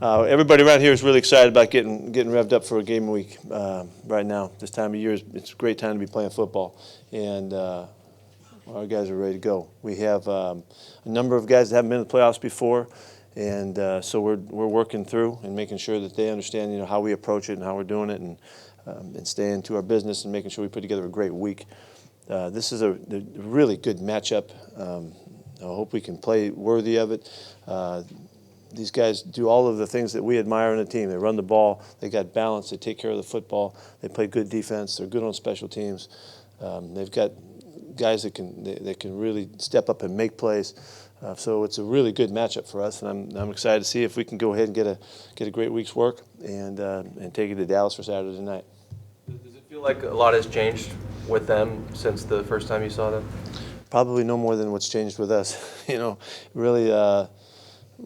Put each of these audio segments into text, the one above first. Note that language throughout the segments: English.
Everybody around here is really excited about getting revved up for a game week right now. This time of year, it's a great time to be playing football, and our guys are ready to go. We have a number of guys that haven't been in the playoffs before, and so we're working through and making sure that they understand how we approach it and how we're doing it, and staying to our business and making sure we put together a great week. This is a really good matchup. I hope we can play worthy of it. These guys do all of the things that we admire in a team. They run the ball, they got balance, they take care of the football, they play good defense, they're good on special teams. They've got guys that can really step up and make plays. So it's a really good matchup for us, and I'm excited to see if we can go ahead and get a great week's work and take it to Dallas for Saturday night. Does it feel like a lot has changed with them since the first time you saw them? Probably no more than what's changed with us. Really.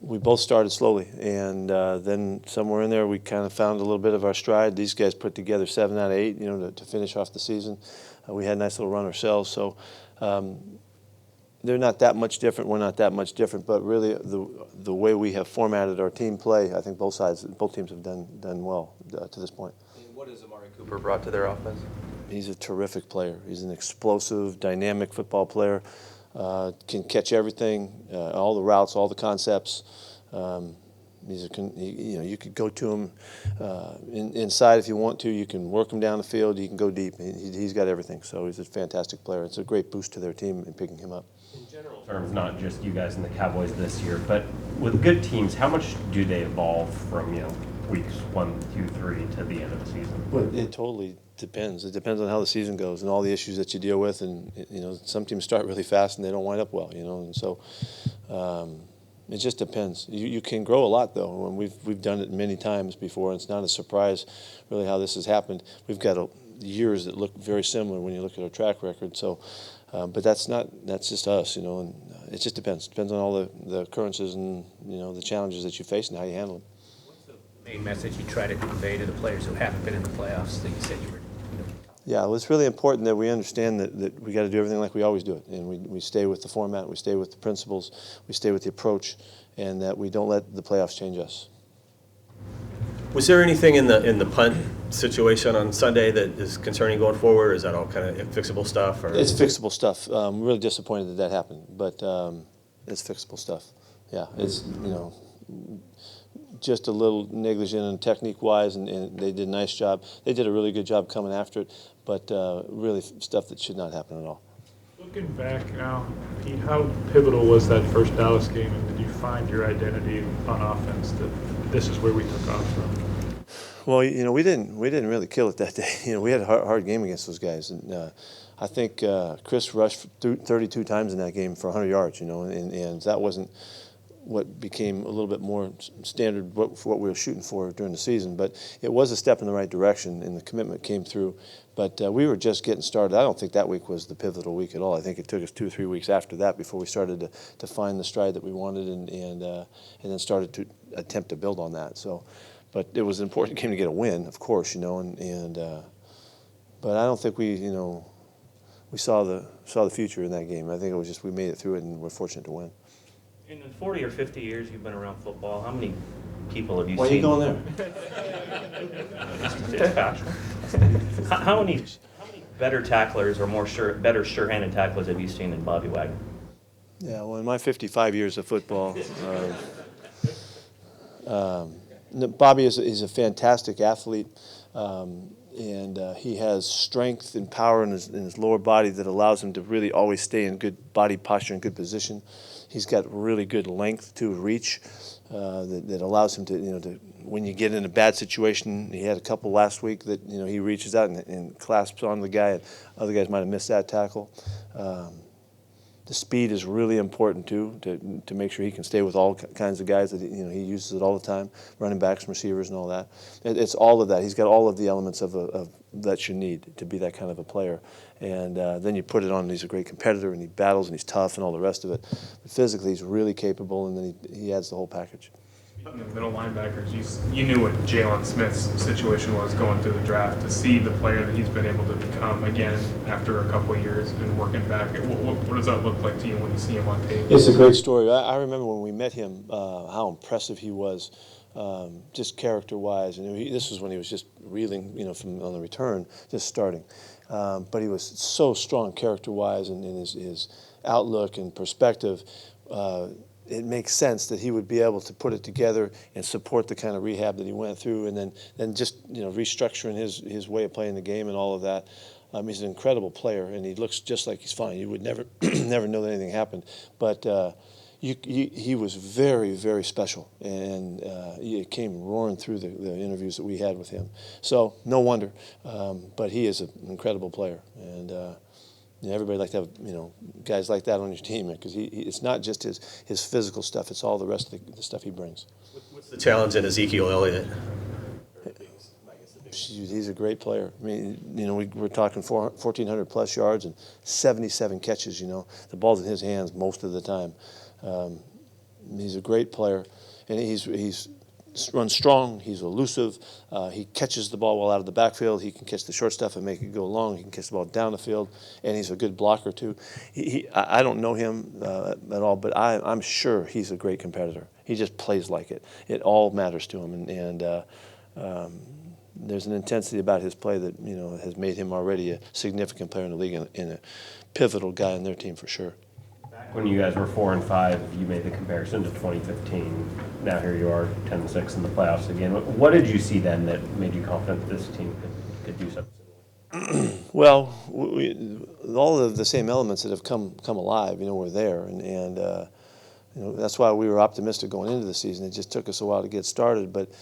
We both started slowly, and then somewhere in there we kind of found a little bit of our stride. These guys put together 7 out of 8, to finish off the season. We had a nice little run ourselves, so they're not that much different. We're not that much different, but really the way we have formatted our team play, I think both teams have done well to this point. And what has Amari Cooper brought to their offense? He's a terrific player. He's an explosive, dynamic football player. Can catch everything, all the routes, all the concepts. You could go to him inside if you want to. You can work him down the field. You can go deep. He's got everything. So he's a fantastic player. It's a great boost to their team in picking him up. In general terms, not just you guys and the Cowboys this year, but with good teams, how much do they evolve from weeks 1, 2, 3 to the end of the season? Well, it totally depends. It depends on how the season goes and all the issues that you deal with. And some teams start really fast and they don't wind up well. And so it just depends. You can grow a lot though, and we've done it many times before. And it's not a surprise really how this has happened. We've got years that look very similar when you look at our track record. So, but that's just us. And it just depends. It depends on all the occurrences and the challenges that you face and how you handle them. Main message you try to convey to the players who haven't been in the playoffs that you said you were? Yeah, well, it's really important that we understand that we got to do everything like we always do it, and we stay with the format, we stay with the principles, we stay with the approach, and that we don't let the playoffs change us. Was there anything in the punt situation on Sunday that is concerning going forward, or is that all kind of fixable stuff? Or? It's fixable stuff. I'm really disappointed that happened, but it's fixable stuff. Yeah, it's just a little negligent and technique-wise, and they did a nice job. They did a really good job coming after it, but really stuff that should not happen at all. Looking back now, Pete, how pivotal was that first Dallas game, and did you find your identity on offense that this is where we took off from? Well, we didn't really kill it that day. We had a hard game against those guys, and I think Chris rushed 32 times in that game for 100 yards. And that wasn't what became a little bit more standard for what we were shooting for during the season. But it was a step in the right direction, and the commitment came through. But we were just getting started. I don't think that week was the pivotal week at all. I think it took us 2 or 3 weeks after that before we started to find the stride that we wanted, and then started to attempt to build on that. So, but it was an important game to get a win, of course, but I don't think we saw the future in that game. I think it was just we made it through it, and we're fortunate to win. In the 40 or 50 years you've been around football, how many people have you Why seen? Why are you going there? How many better tacklers or better sure-handed tacklers have you seen than Bobby Wagner? Yeah, well, in my 55 years of football, Bobby is a fantastic athlete, and he has strength and power in his lower body that allows him to really always stay in good body posture and good position. He's got really good length to reach that allows him to, when you get in a bad situation, he had a couple last week that, he reaches out and clasps on the guy, and other guys might have missed that tackle. The speed is really important too, to make sure he can stay with all kinds of guys that he uses it all the time, running backs, receivers, and all that. It's all of that. He's got all of the elements of that you need to be that kind of a player. And then you put it on. He's a great competitor, and he battles, and he's tough, and all the rest of it. But physically, he's really capable, and then he adds the whole package. The middle linebackers, you knew what Jalen Smith's situation was going through the draft. To see the player that he's been able to become again after a couple of years and working back, what does that look like to you when you see him on tape? It's a great story. I remember when we met him, how impressive he was. just character-wise. And this was when he was just reeling, from on the return, just starting. But he was so strong character-wise and in his outlook and perspective. It makes sense that he would be able to put it together and support the kind of rehab that he went through, and then just restructuring his way of playing the game and all of that. He's an incredible player, and he looks just like he's fine. You would never never know that anything happened, but he was very, very special, and he came roaring through the interviews that we had with him. So no wonder, but he is an incredible player, and everybody like to have guys like that on your team, because it's not just his physical stuff; it's all the rest of the stuff he brings. What's the challenge in Ezekiel Elliott? He's a great player. I mean, we're talking 1,400 plus yards and 77 catches. The ball's in his hands most of the time. He's a great player, and he's runs strong. He's elusive. He catches the ball well out of the backfield. He can catch the short stuff and make it go long. He can catch the ball down the field, and he's a good blocker too. I don't know him at all, but I'm sure he's a great competitor. He just plays like it. It all matters to him, and there's an intensity about his play that has made him already a significant player in the league and a pivotal guy on their team for sure. Back when you guys were 4-5, you made the comparison to 2015. Now here you are, 10-6 in the playoffs again. What did you see then that made you confident that this team could do something similar? Well, all of the same elements that have come alive, were there, and that's why we were optimistic going into the season. It just took us a while to get started, but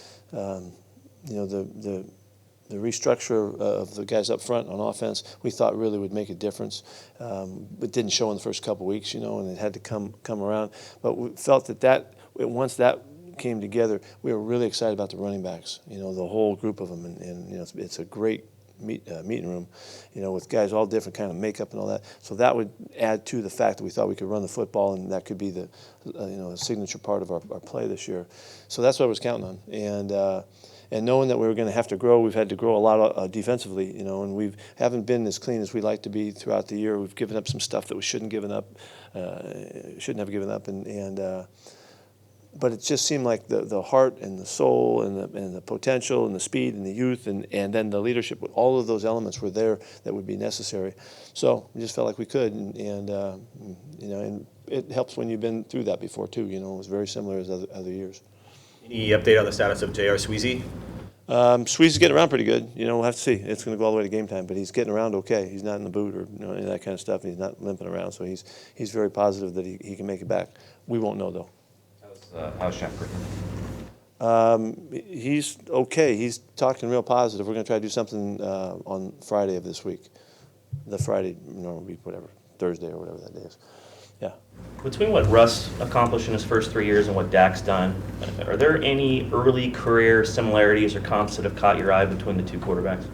the restructure of the guys up front on offense, we thought really would make a difference. It didn't show in the first couple of weeks, and it had to come around. But we felt that once that came together, we were really excited about the running backs, the whole group of them. And it's a great meeting room, with guys all different kind of makeup and all that. So that would add to the fact that we thought we could run the football, and that could be the a signature part of our play this year. So that's what I was counting on. And knowing that we were going to have to grow, we've had to grow a lot defensively, and we haven't been as clean as we'd like to be throughout the year. We've given up some stuff that we shouldn't have given up, but it just seemed like the heart and the soul and the potential and the speed and the youth and then the leadership, all of those elements were there that would be necessary. So we just felt like we could, and it helps when you've been through that before too. It was very similar as other years. Any update on the status of J.R. Sweezy? Sweezy's getting around pretty good. We'll have to see. It's going to go all the way to game time, but he's getting around okay. He's not in the boot or any of that kind of stuff. He's not limping around, so he's very positive that he can make it back. We won't know though. How's Shaq? He's okay. He's talking real positive. We're going to try to do something on Friday of this week. The Friday, whatever, Thursday or whatever that day is. Yeah. Between what Russ accomplished in his first 3 years and what Dak's done, are there any early career similarities or comps that have caught your eye between the two quarterbacks?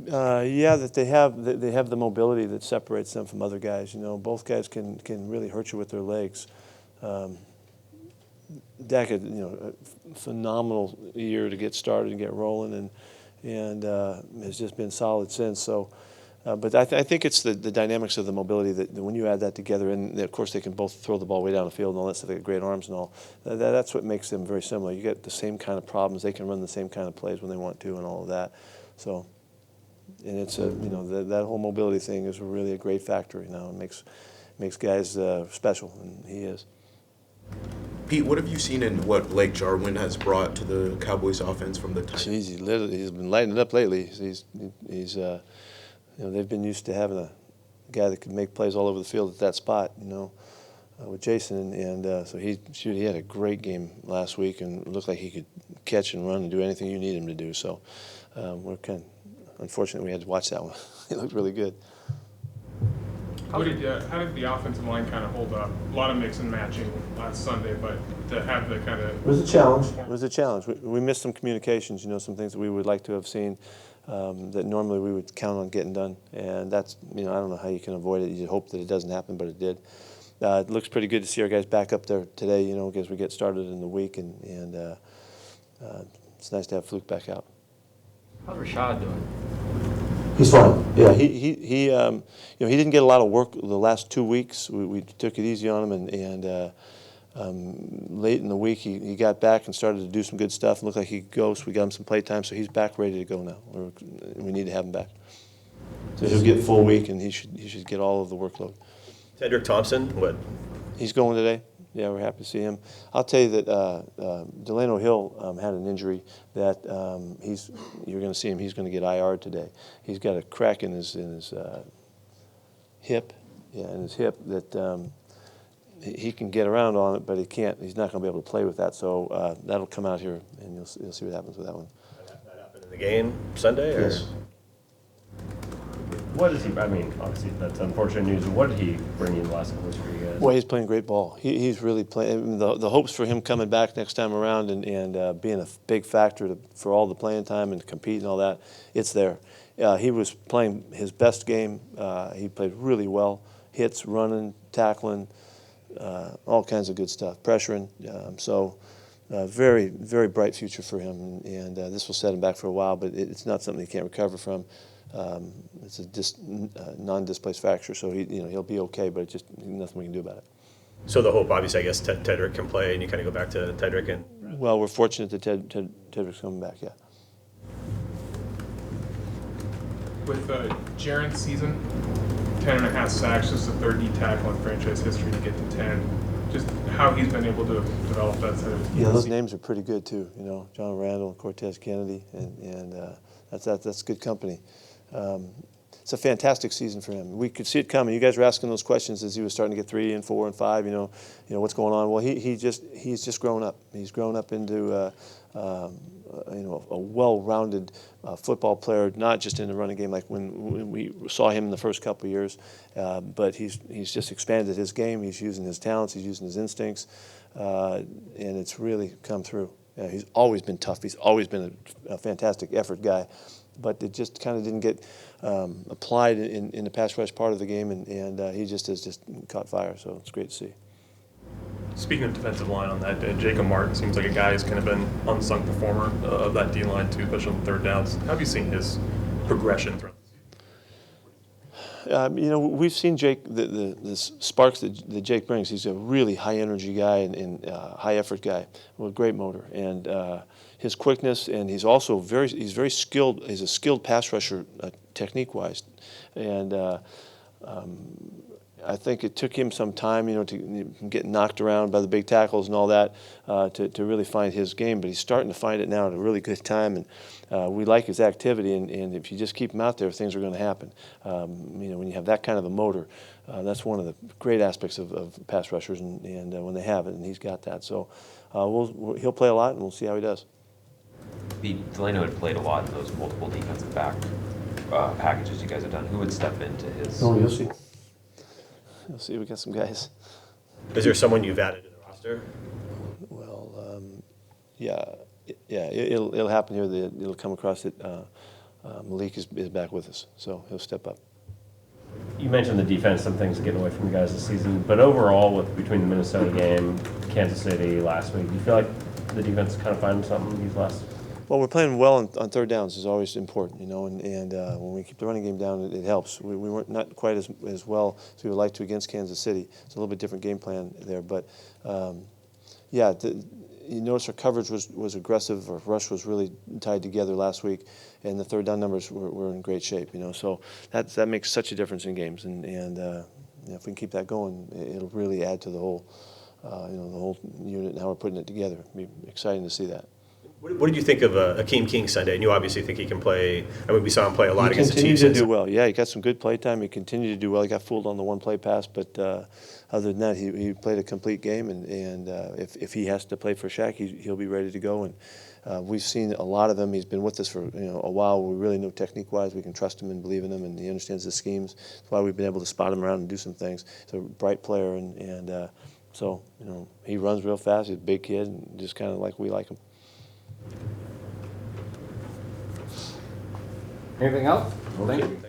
Yeah, that they have the mobility that separates them from other guys. Both guys can really hurt you with their legs. Dak had a phenomenal year to get started and get rolling, and has just been solid since. So. But I think it's the dynamics of the mobility that when you add that together, and of course they can both throw the ball way down the field and all that stuff. They got great arms and all. That's what makes them very similar. You get the same kind of problems. They can run the same kind of plays when they want to, and all of that. So, and it's that whole mobility thing is really a great factor. It makes guys special, and he is. Pete, what have you seen in what Blake Jarwin has brought to the Cowboys offense from the Titans? He's been lighting it up lately. They've been used to having a guy that could make plays all over the field at that spot, with Jason. And so he had a great game last week and looked like he could catch and run and do anything you need him to do. So we're kind of unfortunate we had to watch that one. He looked really good. How did the offensive line kind of hold up? A lot of mix and matching last Sunday, but to have the kind of... It was a challenge. It was a challenge. We missed some communications, some things that we would like to have seen. That normally we would count on getting done, and that's I don't know how you can avoid it. You hope that it doesn't happen, but it did. It looks pretty good to see our guys back up there today, as we get started in the week, and it's nice to have Fluke back out. How's Rashad doing? He's fine. Yeah, he didn't get a lot of work the last 2 weeks. We took it easy on him, and late in the week, he got back and started to do some good stuff. Looked like he could go, so we got him some play time. So he's back ready to go now. We need to have him back. So he'll get full week, and he should get all of the workload. Tedrick Thompson, what? He's going today. Yeah, we're happy to see him. I'll tell you that Delano Hill had an injury that you're going to see him. He's going to get IR today. He's got a crack in his hip, in his hip that he can get around on it, but he can't. He's not going to be able to play with that. So that'll come out here, and you'll see what happens with that one. That happened in the game Sunday? Or? Yes. What is he, I mean, obviously that's unfortunate news, but what did he bring you the last couple weeks for you guys? Well, he's playing great ball. He's really playing. The hopes for him coming back next time around and being a big factor for all the playing time and compete and all that, it's there. He was playing his best game. He played really well. Hits, running, tackling, all kinds of good stuff, pressuring. Very, very bright future for him. And this will set him back for a while, but it's not something he can't recover from. It's a non-displaced fracture, so he'll be okay, but it's just nothing we can do about it. So the hope, obviously, I guess Tedrick can play, and you kind of go back to Tedrick and. Well, we're fortunate that Tedrick's coming back. Yeah. With Jaron's season, 10.5 sacks, just the third D tackle in franchise history to get to 10. Just how he's been able to develop that side of his Yeah, those names are pretty good too. John Randall, Cortez Kennedy, and that's good company. It's a fantastic season for him. We could see it coming. You guys were asking those questions as he was starting to get 3 and 4 and 5. What's going on? Well, he's just grown up. He's grown up into a well-rounded football player, not just in the running game like when we saw him in the first couple of years, but he's just expanded his game. He's using his talents. He's using his instincts, and it's really come through. He's always been tough. He's always been a fantastic effort guy. But it just kind of didn't get applied in the pass rush part of the game, and he just has just caught fire. So it's great to see. Speaking of defensive line on that, Jacob Martin seems like a guy who's kind of been unsung performer of that D line too, especially on third downs. How have you seen his progression throughout the season? We've seen Jake, the sparks that Jake brings. He's a really high energy guy and high effort guy with a great motor, and his quickness, and he's also very skilled. He's a skilled pass rusher technique wise, and I think it took him some time, to get knocked around by the big tackles and all that, to really find his game. But he's starting to find it now at a really good time, and we like his activity. And if you just keep him out there, things are going to happen. When you have that kind of a motor, that's one of the great aspects of pass rushers, and when they have it, and he's got that. So he'll play a lot, and we'll see how he does. Delano had played a lot in those multiple defensive back packages you guys have done. Who would step into his? Oh, you'll see. You'll see. We got some guys. Is there someone you've added to the roster? Well, it'll happen here. It'll come across that Malik is back with us, so he'll step up. You mentioned the defense, some things getting away from you guys this season, but overall, between the Minnesota game, Kansas City last week, do you feel like the defense is kind of finding something these last? Well, we're playing well on third downs is always important, and when we keep the running game down, it helps. We weren't not quite as well as we would like to against Kansas City. It's a little bit different game plan there, but you notice our coverage was aggressive. Our rush was really tied together last week, and the third down numbers were in great shape. So that makes such a difference in games, and if we can keep that going, it'll really add to the whole unit and how we're putting it together. It'll be exciting to see that. What did you think of Akeem King Sunday? And you obviously think he can play. I mean, we saw him play a lot against the Chiefs. He continued to do well. Yeah, he got some good play time. He continued to do well. He got fooled on the one play pass, but other than that, he played a complete game. And if he has to play for Shaq, he'll be ready to go. And we've seen a lot of him. He's been with us for a while. We really know technique-wise. We can trust him and believe in him, and he understands the schemes. That's why we've been able to spot him around and do some things. He's a bright player, and so he runs real fast. He's a big kid, and just kind of like we like him. Anything else? Thank you.